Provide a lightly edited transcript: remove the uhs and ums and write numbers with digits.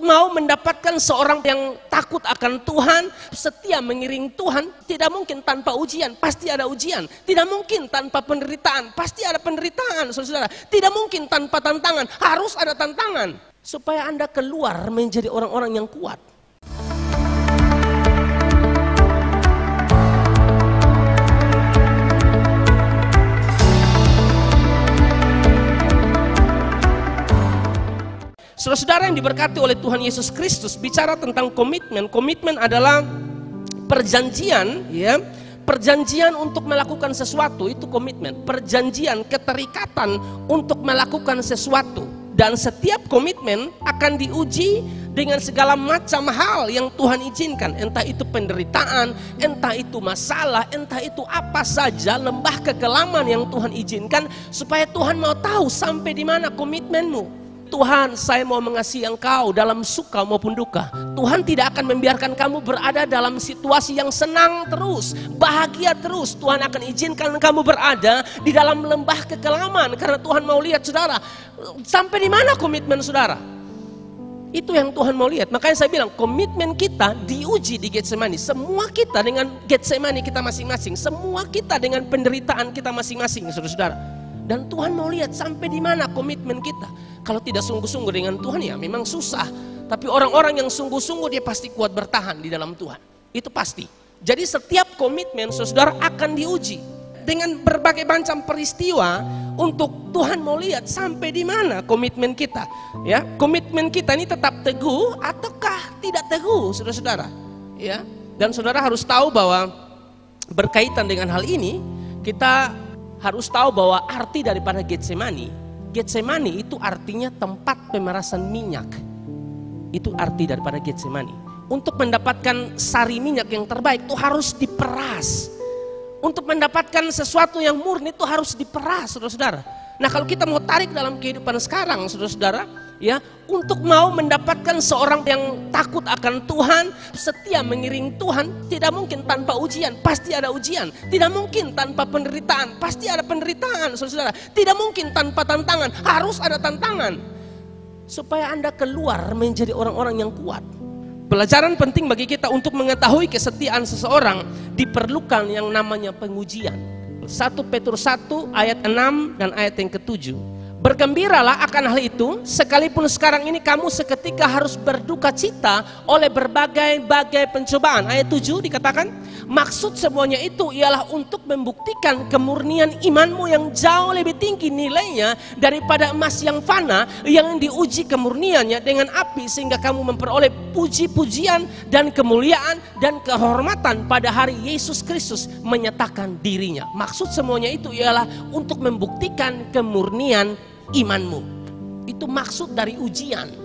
mau mendapatkan seorang yang takut akan Tuhan, setia mengiring Tuhan, tidak mungkin tanpa ujian, pasti ada ujian. Tidak mungkin tanpa penderitaan, pasti ada penderitaan, saudara. Tidak mungkin tanpa tantangan, harus ada tantangan. Supaya Anda keluar menjadi orang-orang yang kuat. Saudara-saudara yang diberkati oleh Tuhan Yesus Kristus, bicara tentang komitmen. Komitmen adalah perjanjian, ya. Perjanjian untuk melakukan sesuatu, itu komitmen. Perjanjian, keterikatan untuk melakukan sesuatu. Dan setiap komitmen akan diuji dengan segala macam hal yang Tuhan izinkan. Entah itu penderitaan, entah itu masalah, entah itu apa saja, lembah kekelaman yang Tuhan izinkan. Supaya Tuhan mau tahu sampai di mana komitmenmu. Tuhan, saya mau mengasihi Engkau dalam suka maupun duka. Tuhan tidak akan membiarkan kamu berada dalam situasi yang senang terus, bahagia terus. Tuhan akan izinkan kamu berada di dalam lembah kekelaman. Karena Tuhan mau lihat saudara, sampai di mana komitmen saudara. Itu yang Tuhan mau lihat. Makanya saya bilang komitmen kita diuji di Getsemani. Semua kita dengan Getsemani kita masing-masing. Semua kita dengan penderitaan kita masing-masing, saudara-saudara. Dan Tuhan mau lihat sampai di mana komitmen kita. Kalau tidak sungguh-sungguh dengan Tuhan ya memang susah. Tapi orang-orang yang sungguh-sungguh dia pasti kuat bertahan di dalam Tuhan. Itu pasti. Jadi setiap komitmen saudara akan diuji. Dengan berbagai macam peristiwa untuk Tuhan mau lihat sampai di mana komitmen kita. Ya, komitmen kita ini tetap teguh ataukah tidak teguh saudara-saudara. Ya, dan saudara harus tahu bahwa berkaitan dengan hal ini kita harus tahu bahwa arti daripada Getsemani. Getsemani itu artinya tempat pemerasan minyak. Itu arti daripada Getsemani. Untuk mendapatkan sari minyak yang terbaik itu harus diperas. Untuk mendapatkan sesuatu yang murni itu harus diperas, saudara-saudara. Nah kalau kita mau tarik dalam kehidupan sekarang, saudara-saudara, ya, untuk mau mendapatkan seorang yang takut akan Tuhan, setia mengiring Tuhan, tidak mungkin tanpa ujian, pasti ada ujian. Tidak mungkin tanpa penderitaan, pasti ada penderitaan, saudara-saudara. Tidak mungkin tanpa tantangan, harus ada tantangan. Supaya Anda keluar menjadi orang-orang yang kuat. Pelajaran penting bagi kita untuk mengetahui kesetiaan seseorang, diperlukan yang namanya pengujian. 1 Petrus 1 ayat 6 dan ayat yang ke-7. Bergembiralah akan hal itu, sekalipun sekarang ini kamu seketika harus berduka cita oleh berbagai-bagai pencobaan. Ayat 7 dikatakan, maksud semuanya itu ialah untuk membuktikan kemurnian imanmu yang jauh lebih tinggi nilainya daripada emas yang fana, yang diuji kemurniannya dengan api, sehingga kamu memperoleh puji-pujian dan kemuliaan dan kehormatan pada hari Yesus Kristus menyatakan dirinya. Maksud semuanya itu ialah untuk membuktikan kemurnian imanmu. Itu maksud dari ujian.